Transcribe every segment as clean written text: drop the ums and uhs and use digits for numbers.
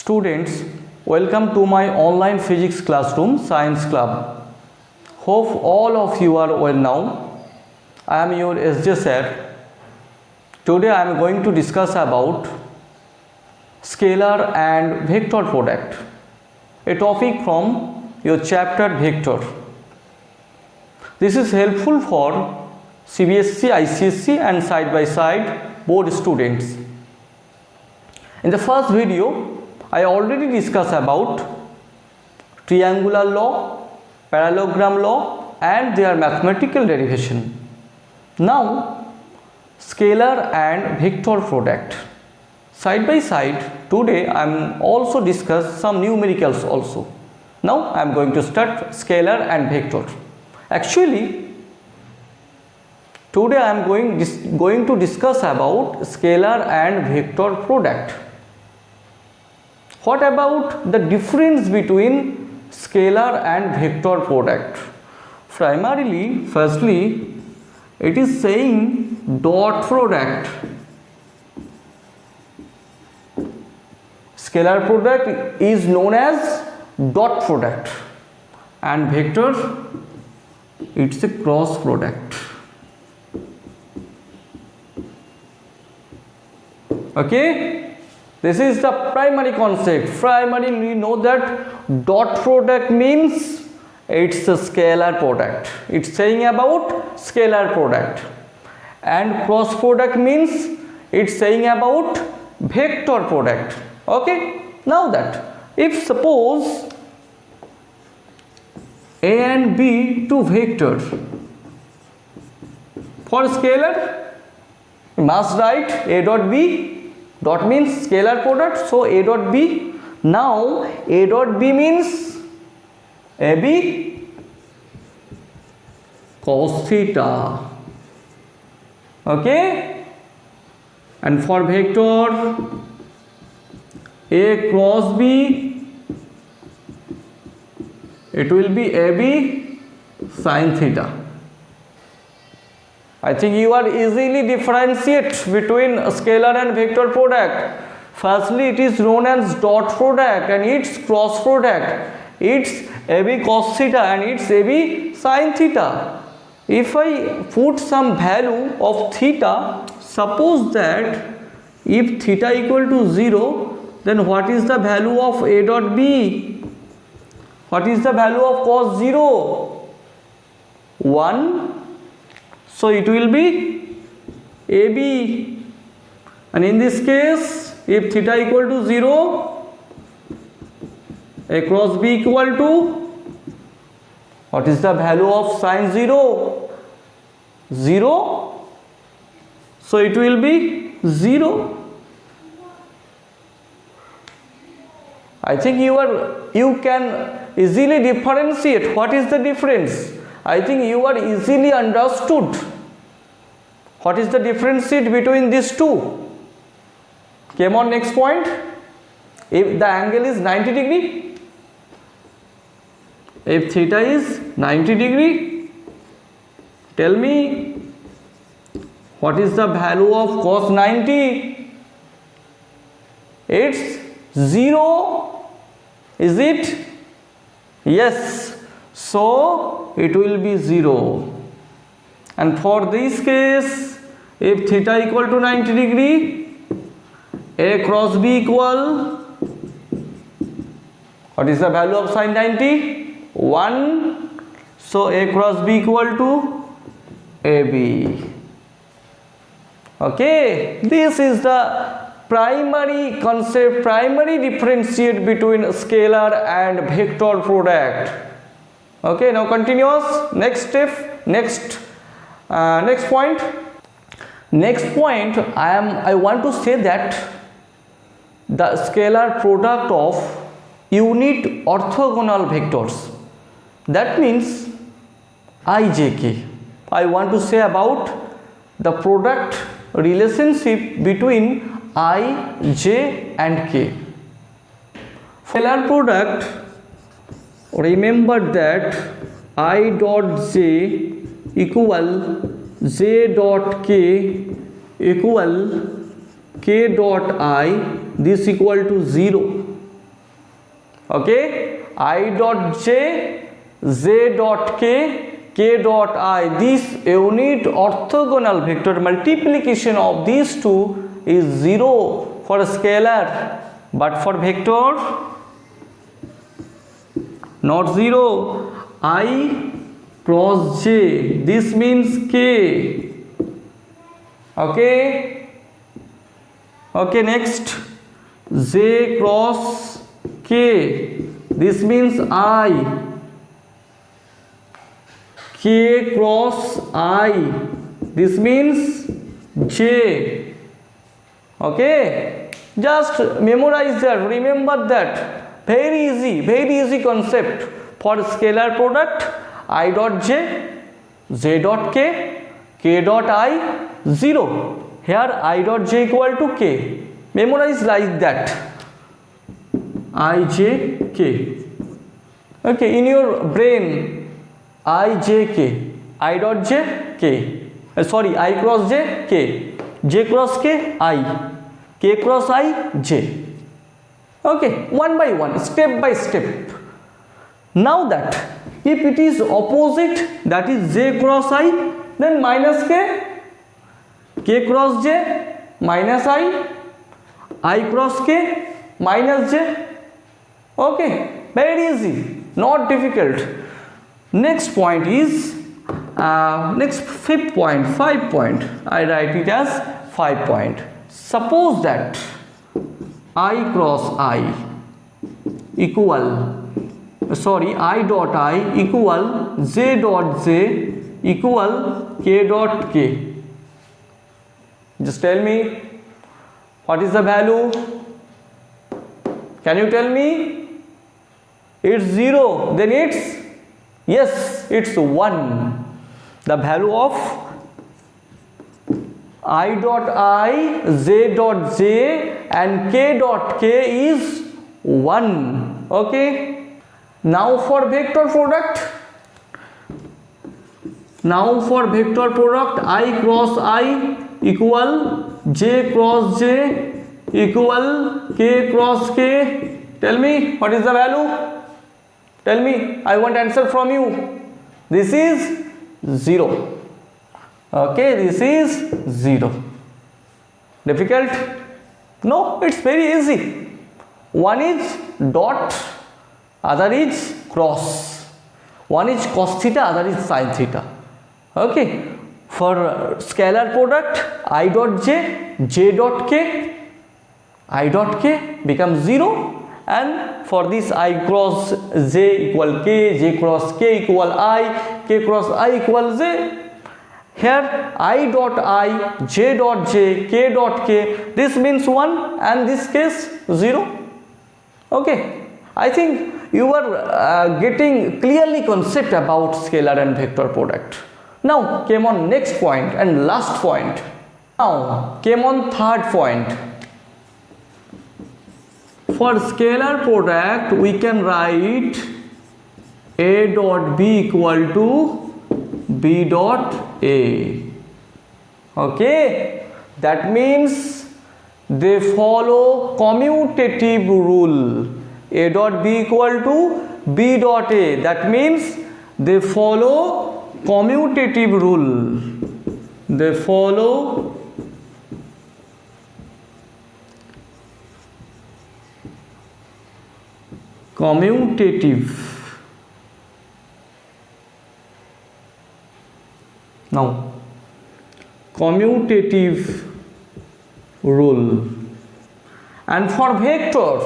Students, welcome to my online physics classroom Science Club. Hope all of you are well now. I am your SJ sir. Today I am going to discuss about scalar and vector product, a topic from your chapter vector. This is helpful for CBSE, ICSE and side by side board students. In the first video, I already discussed about triangular law, parallelogram law and their mathematical derivation. Now, scalar and vector product. Side by side, today I am also discuss some numericals also. Now, I am going to start scalar and vector. Actually, today I am going to discuss about scalar and vector product. What about the difference between scalar and vector product? Primarily, firstly, it is saying dot product. Scalar product is known as dot product and vector, it's a cross product. Okay? This is the primary concept. Primarily we know that dot product means it's a scalar product. It's saying about scalar product. And cross product means it's saying about vector product. Okay? Now that if suppose A and B two vectors for scalar, you must write A dot B. Dot means scalar product, so A dot B. Now A dot B means AB cos theta. Okay, and for vector A cross B, it will be AB sin theta. I think you are easily differentiate between scalar and vector product. Firstly, it is known as dot product and its cross product. It's AB cos theta and it's AB sin theta. If I put some value of theta, suppose that if theta equal to 0, then what is the value of A dot B? What is the value of cos 0? 1. So it will be AB, and in this case if theta equal to 0, A cross B equal to, what is the value of sin 0? 0. So it will be 0. I think you can easily differentiate what is the difference. I think you are easily understood what is the difference between these two. Came on next point. If the angle is 90 degree, if theta is 90 degree, tell me what is the value of cos 90? It's 0. Is it? Yes. So it will be 0. And for this case, if theta equal to 90 degree, A cross B equal, what is the value of sin 90? 1. So A cross B equal to AB. Okay, this is the primary concept, primary differentiate between scalar and vector product. Okay, now continuous. Next step, next point. Next point, I want to say that the scalar product of unit orthogonal vectors. That means IJK. I want to say about the product relationship between I, J and K. Scalar product, remember that I dot J equal J dot K equal K dot I, this equal to 0. Okay, I dot j, j dot k dot I. This unit orthogonal vector multiplication of these two is 0 for a scalar, but for vector not 0. I cross j, this means k. Okay, next j cross k, this means I. K cross I, this means j. Okay, just memorize that, remember that. Very easy concept. For scalar product, I dot j, j dot k dot I, 0. Here I dot j equal to k. Memorize like that. I j k. Okay, in your brain, I j k, I dot j k, I cross j j cross k cross I j. Okay, one by one, step by step. Now that if it is opposite, that is j cross I, then minus k cross j minus I cross k minus j. Okay, very easy, not difficult. Next point is next fifth point, 5 point. I write it as 5 point. Suppose that I cross I equal, I dot I equal j dot j equal k dot k. Just tell me what is the value? Can you tell me? It's 0, then it's, yes, it's 1. The value of I dot I, j dot j and k dot k is 1. Okay. Now for vector product. I cross I equal j cross j equal k cross k. Tell me what is the value? Tell me, I want answer from you. This is 0. Okay, this is 0. Difficult? No, it's very easy. One is dot, other is cross. One is cos theta, other is sin theta. Okay, for scalar product, I dot j, j dot k, I dot k becomes 0. And for this I cross j equal k, j cross k equal I, k cross I equal j. Here I dot I, j dot j, k dot k, this means 1 and this case 0. Okay, I think you are getting clearly concept about scalar and vector product. Now came on next point and last point. Now came on third point. For scalar product, we can write a dot b equal to b dot a. Okay, that means they follow commutative rule. A dot b equal to b dot a. That means they follow commutative rule. They follow commutative. Now, commutative rule. And for vector,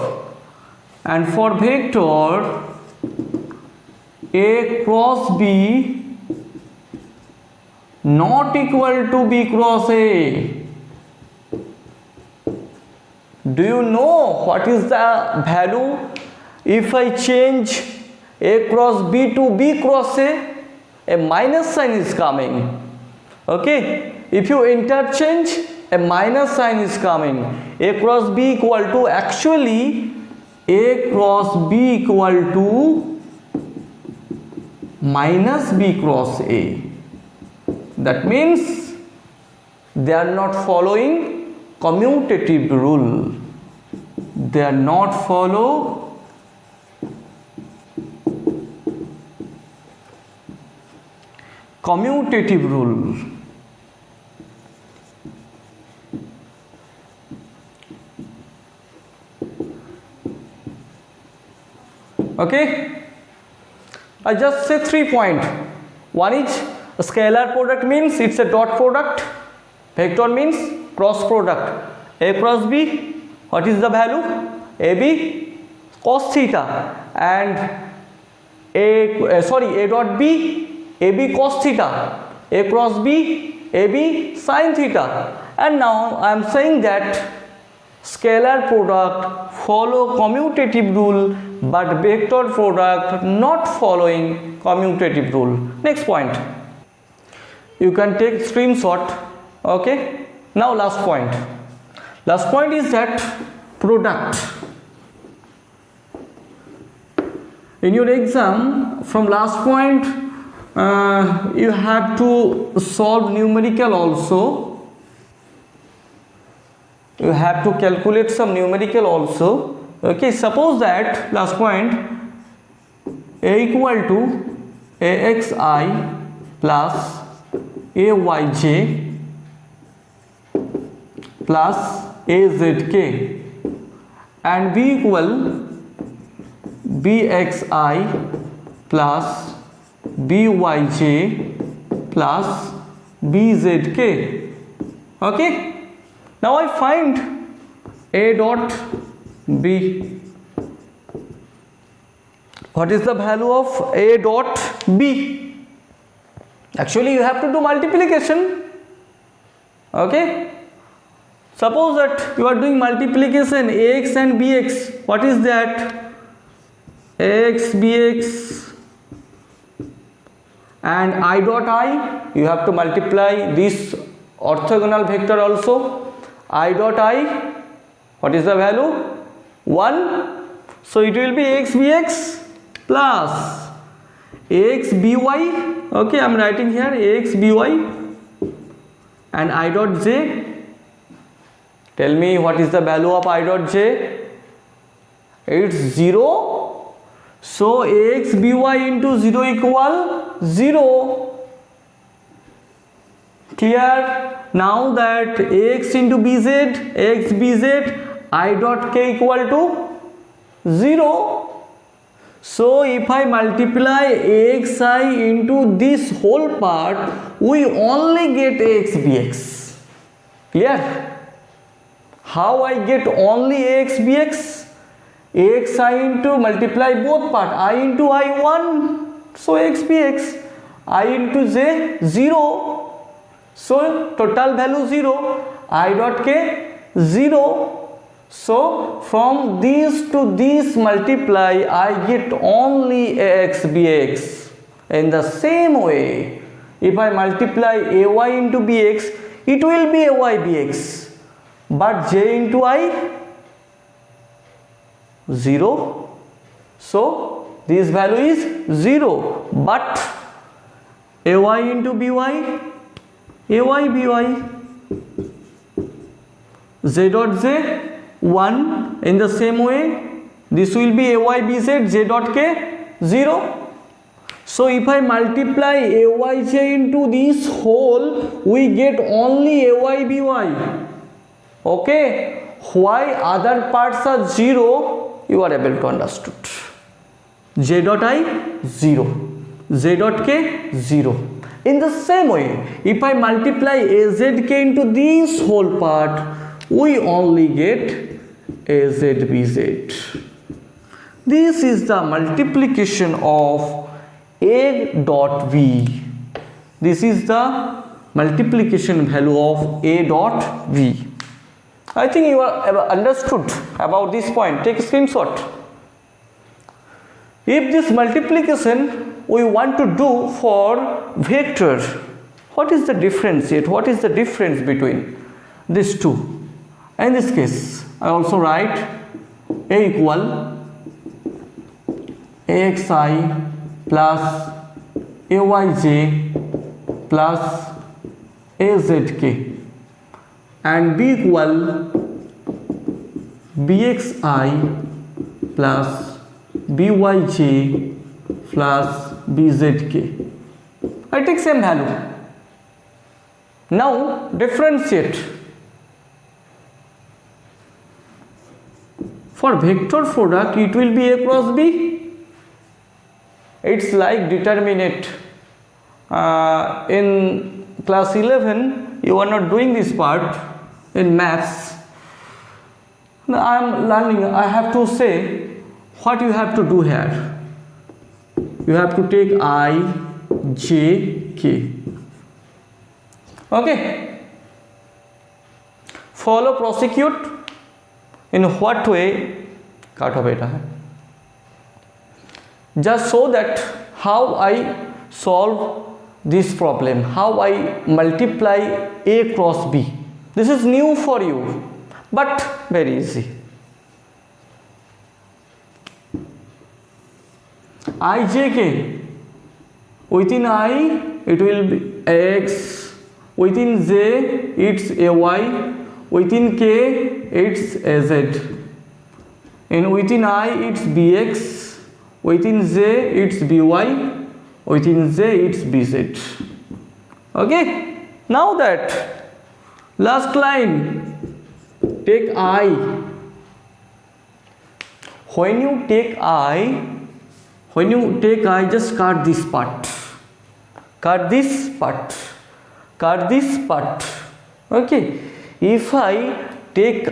a cross b not equal to b cross a. Do you know what is the value if I change a cross b to b cross a? A minus sign is coming. Okay, if you interchange, a minus sign is coming. A cross b equal to, actually a cross b equal to minus b cross a. That means they are not following commutative rule. They are not follow commutative rule. Okay, I just say 3 points. One is a scalar product means it's a dot product, vector means cross product, a cross b, what is the value? AB cos theta, and a dot b, AB cos theta, a cross b, AB sin theta. And now I am saying that scalar product follow commutative rule, but vector product not following commutative rule. Next point, you can take screenshot. Okay, now last point is that product. In your exam, from last point you have to solve numerical also. You have to calculate some numerical also. Okay, suppose that last point, a equal to axi plus ayj plus azk, and b equal bxi plus byj plus bzk. Okay, now I find a dot b. What is the value of a dot b? Actually you have to do multiplication. Okay, suppose that you are doing multiplication ax and bx. What is that? Ax bx, and I dot I, you have to multiply this orthogonal vector also. I dot I, what is the value? 1. So it will be ax bx plus ax by. Okay, I am writing here ax by, and I dot j. Tell me what is the value of I dot j? It's 0. So ax by into 0 equal 0. Clear? Now that ax into bz, ax bz, I dot k equal to 0. So if I multiply axi into this whole part, we only get ax bx. Clear? How I get only ax bx? axi into multiply both part, I into I 1, so ax bx, I into j 0. So total value 0, I dot k 0. So from this to this multiply, I get only ax bx. In the same way, if I multiply ay into bx, it will be ay bx, but j into I 0. So this value is 0, but ay into by, ay by, z dot j 1. In the same way, this will be ay bz, j dot k 0. So if I multiply ayj into this whole, we get only ay by. Okay, why other parts are 0, you are able to understood. J dot I 0, j dot k 0. In the same way, if I multiply azk into this whole part, we only get azbz. This is the multiplication of a dot v. This is the multiplication value of a dot v. I think you are understood about this point. Take a screenshot. If this multiplication we want to do for vector, what is the difference yet? What is the difference between these two? In this case, I also write a equal axi plus ayj plus azk, and b equal bxi plus byj plus bzk. I take same value. Now differentiate. For vector product it will be A cross B. It's like determinate. In class 11 you are not doing this part in maths. Now I am learning, I have to say what you have to do here. You have to take I, J, K. Okay. Follow, prosecute. In what way? Just so that how I solve this problem, how I multiply A cross B. This is new for you, but very easy. IJK, within I it will be X, within J it's AY, within K it's AZ, and within I it's BX, within J it's BY, within J it's BZ. Okay, now that last line, take I. When you take I, just cut this part, cut this part, cut this part. Okay, if I take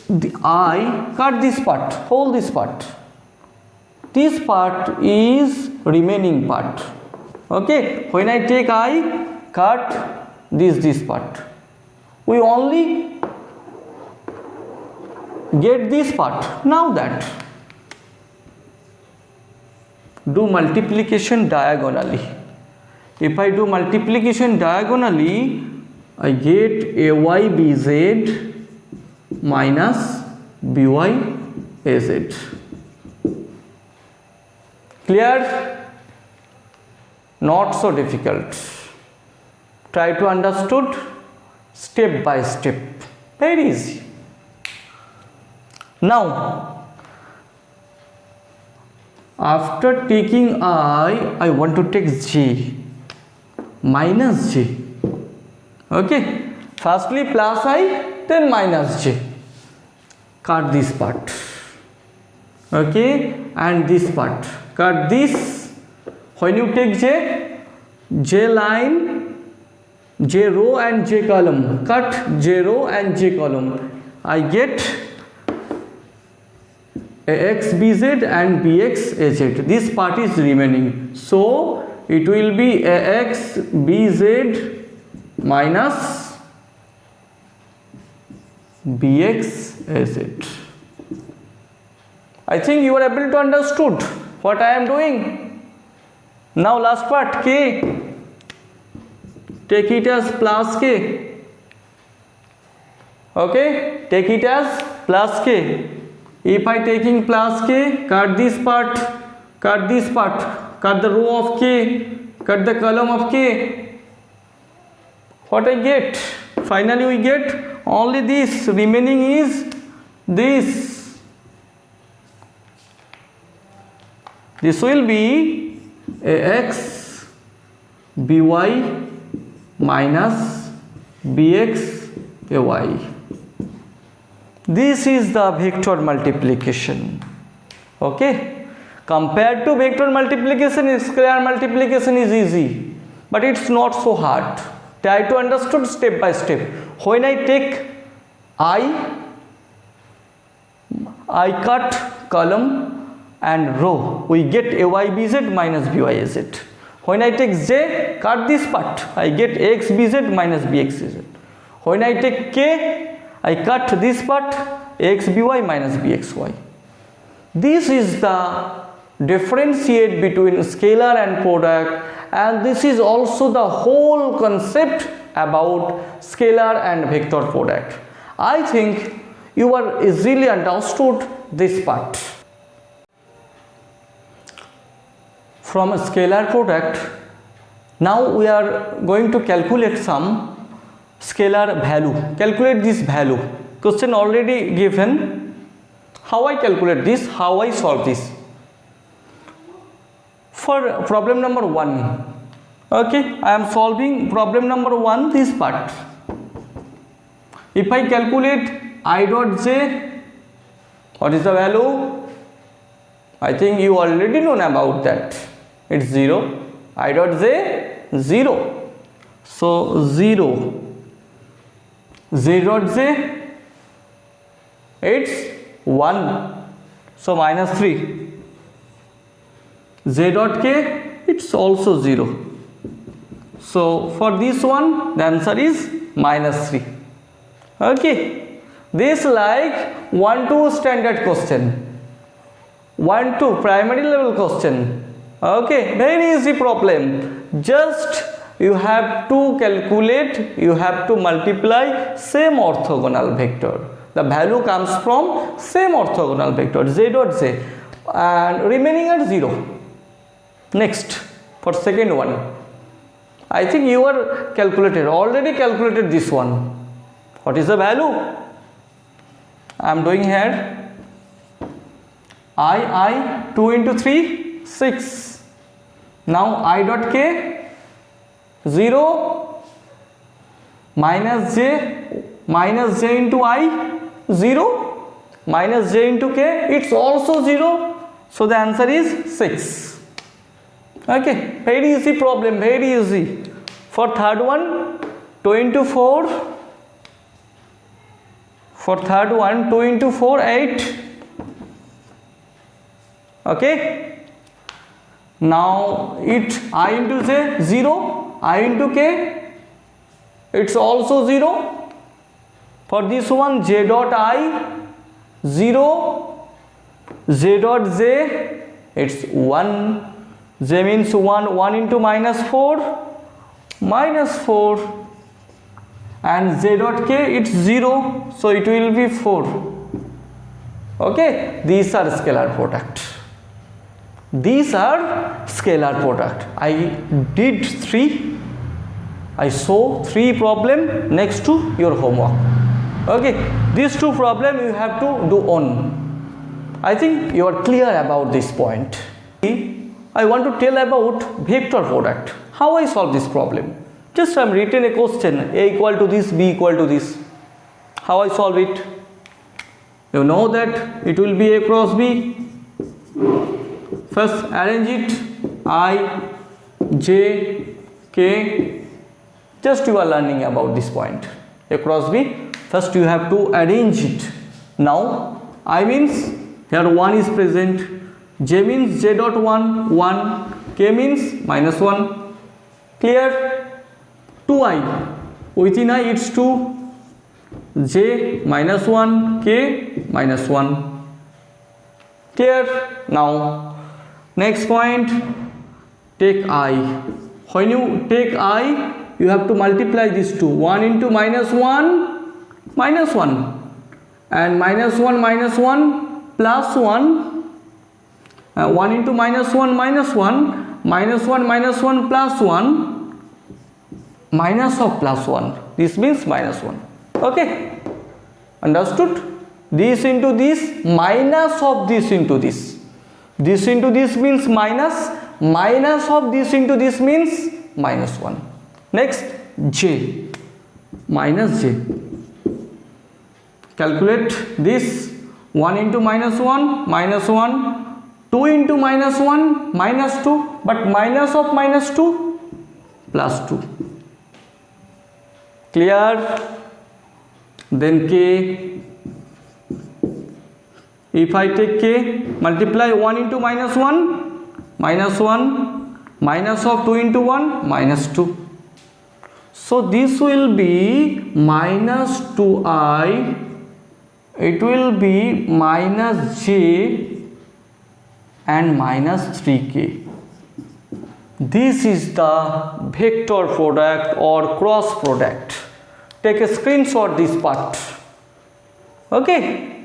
the I, cut this part, hold this part. This part is remaining part. Okay, when I take I, cut this part. We only get this part. Now that do multiplication diagonally. If I do multiplication diagonally, I get AYBZ minus BYAZ. Clear? Not so difficult. Try to understood step by step. Very easy. Now, after taking I want to take J, minus J. Okay, firstly plus I, then minus J. Cut this part. Okay, and this part. Cut this. When you take J line, J row and J column. Cut J row and J column. I get AXBZ and BXAZ. This part is remaining. So it will be AXBZ minus BXAZ. I think you are able to understood what I am doing. Now last part, K. Take it as plus K. Okay, take it as plus K. If I taking plus K, cut this part, cut this part, cut the row of K, cut the column of K. What I get? Finally we get only this, remaining is this. This will be AX BY minus BX AY. This is the vector multiplication. Okay, compared to vector multiplication, scalar multiplication is easy, but it's not so hard. Try to understood step by step. When I take I cut column and row, we get AYBZ minus BYAZ. When I take J, cut this part, I get AXBZ minus BXZ. When I take K, I cut this part, AXBY minus BXY. This is the differentiate between scalar and product, and this is also the whole concept about scalar and vector product. I think you are easily understood this part. From a scalar product, now we are going to calculate some scalar value. Calculate this value. Question already given. How I calculate this? How I solve this? For problem number 1, Okay, I am solving problem number 1, this part. If I calculate I dot j, what is the value? I think you already know about that. It's 0. I dot j 0. So 0. J dot j, it's 1. So minus 3. J dot k, it's also 0. So for this one, the answer is minus 3. Okay. This like 1-2 standard question. 1-2 primary level question. Okay, very easy problem. Just you have to calculate, you have to multiply same orthogonal vector. The value comes from same orthogonal vector j dot j and remaining are 0. Next, for second one, I think you are already calculated this one. What is the value? I am doing here. I 2 into 3 6. Now I dot k 0 minus j into I 0 minus j into k, it's also 0. So the answer is 6. Okay, very easy problem, very easy. For third one, 2 into 4. For third one, 2 into 4 8. Okay, now it I into j 0, I into k, it's also 0. For this one, j dot I 0, j dot j, it's 1. J means 1, 1 into minus 4, and j dot k, it's 0, so it will be 4. Okay, these are scalar product. These are scalar product. I did 3. I saw 3 problem next to your homework. Okay, these 2 problem you have to do on. I think you are clear about this point. I want to tell about vector product. How I solve this problem? Just I am written a question, a equal to this, b equal to this. How I solve it? You know that it will be a cross b. First arrange it, I, j, k. Just you are learning about this point. A cross b. First you have to arrange it. Now I means here 1 is present. J means j dot 1, k means minus 1. Clear? 2i. Within I it's 2. J minus 1, k minus 1. Clear? Now next point, take I. When you take I, you have to multiply these two. 1 into minus 1, minus 1. And minus 1 plus 1. 1 into minus 1, minus 1. Minus 1 plus 1. Minus of plus 1. This means minus 1. Okay? Understood? This into this, minus of this into this. This into this means minus. Minus of this into this means minus 1. Next, j. Minus j. Calculate this. 1 into minus 1, minus 1. 2 into minus 1, minus 2. But minus of minus 2, plus 2. Clear? Then k. If I take k, multiply 1 into minus 1, minus 1, minus of 2 into 1, minus 2. So this will be minus 2i, it will be minus j and minus 3k. This is the vector product or cross product. Take a screenshot this part. Okay.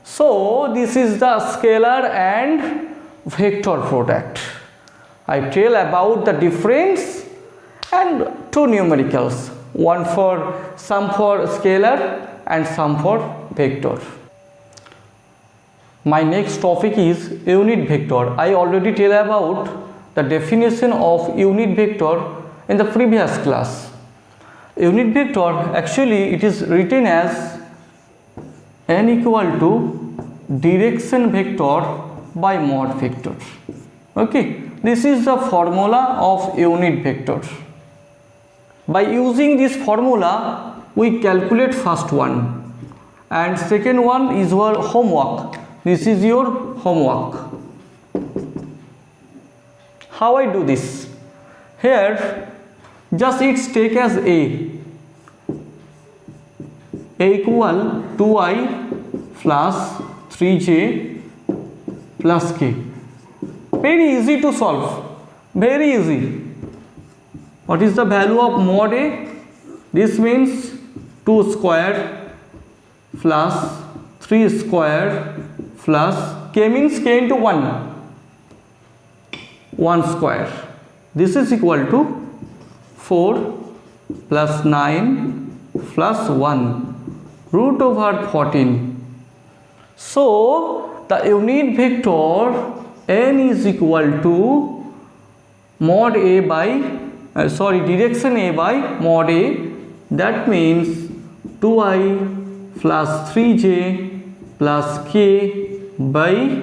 So this is the scalar and vector product. I tell about the difference and 2 numericals. Some for scalar and some for vector. My next topic is unit vector. I already tell about the definition of unit vector in the previous class. Unit vector, actually it is written as n equal to direction vector by mod vector. Okay, this is the formula of unit vector. By using this formula, we calculate first one, and second one is your homework. This is your homework. How I do this? Here, just it's take as a equal 2i plus 3j plus k. Very easy to solve, very easy. What is the value of mod a? This means 2 square plus 3 square plus k means k into 1 square. This is equal to 4 plus 9 plus 1 root over 14. So the unit vector n is equal to mod a by direction a by mod a. That means 2i plus 3j plus k by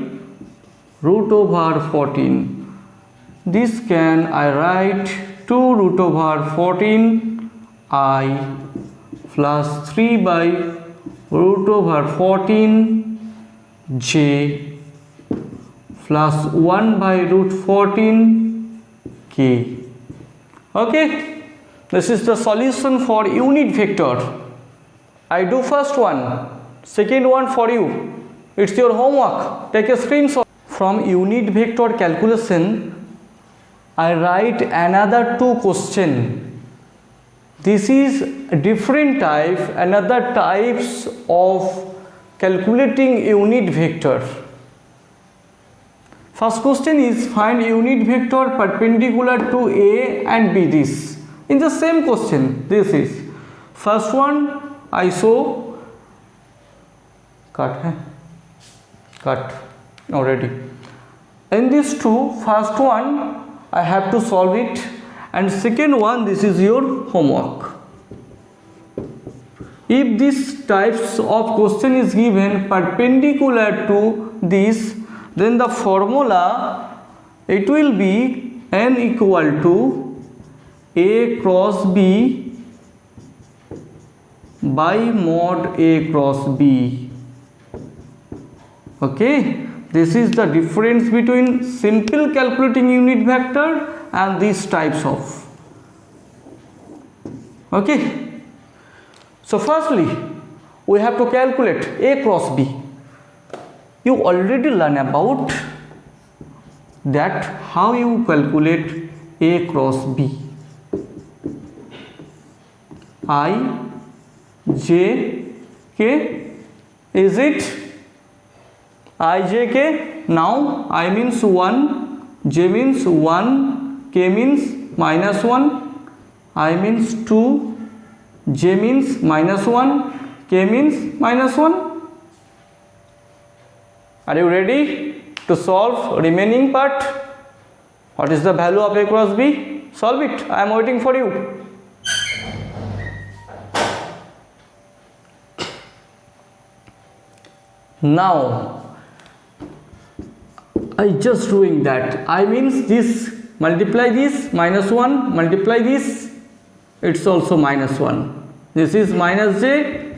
root over 14. This can I write 2 root over 14 I plus 3 by root over 14 j plus 1 by root 14 k. Okay, this is the solution for unit vector. I do first one, second one for you. It's your homework. Take a screenshot. From unit vector calculation, I write another 2 question. This is different type, another types of calculating unit vector. First question is find unit vector perpendicular to A and B. This in the same question. This is first one. I show cut already. In this two, first one I have to solve it, and second one, this is your homework. If this types of question is given perpendicular to this, then the formula it will be n equal to a cross b by mod a cross b. Okay, this is the difference between simple calculating unit vector and these types of. Okay, so firstly we have to calculate a cross b. You already learn about that how you calculate a cross b. I, j, k, is it I, j, k? Now I means 1, j means 1, k means minus 1, I means 2, j means minus 1, k means minus 1. Are you ready to solve remaining part? What is the value of a cross b? Solve it. I am waiting for you. Now I just doing that. I means this multiply this minus 1 multiply this, it's also minus 1. This is minus j,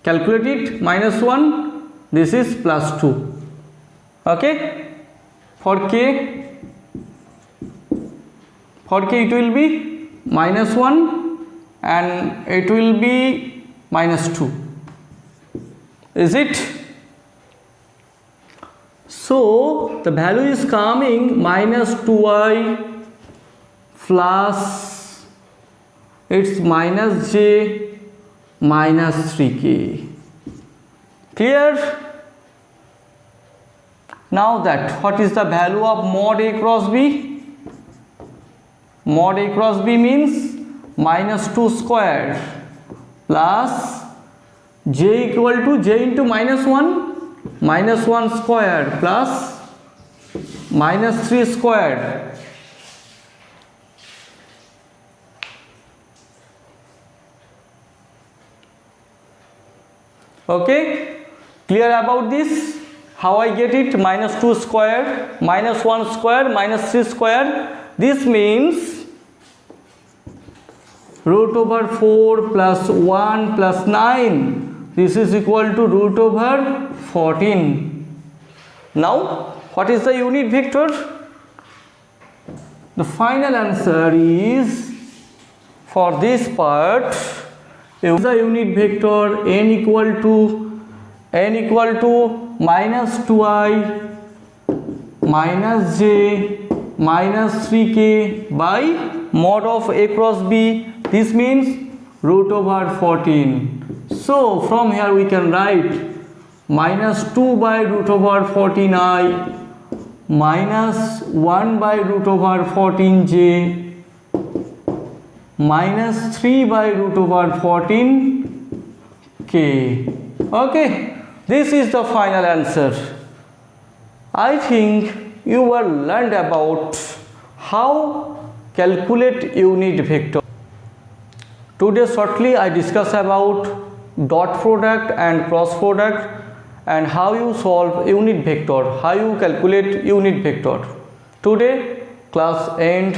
calculate it, minus 1. This is plus 2. Okay, for k it will be minus 1 and it will be minus 2. Is it? So the value is coming minus 2i plus it's minus j minus 3k. Clear? Now that what is the value of mod a cross b? Mod a cross b means minus 2 square plus j equal to j into minus 1 square plus minus 3 square Okay, clear about this? How I get it? Minus 2 square, minus 1 square, minus 3 square. This means root over 4 plus 1 plus 9. This is equal to root over 14. Now, what is the unit vector? The final answer is, for this part, the unit vector n equal to minus 2i minus j minus 3k by mod of a cross b. This means root over 14. So from here we can write minus 2 by root over 14i minus 1 by root over 14j minus 3 by root over 14k. Okay, this is the final answer. I think you will learned about how calculate unit vector. Today shortly I discuss about dot product and cross product and how you solve unit vector, how you calculate unit vector. Today class end.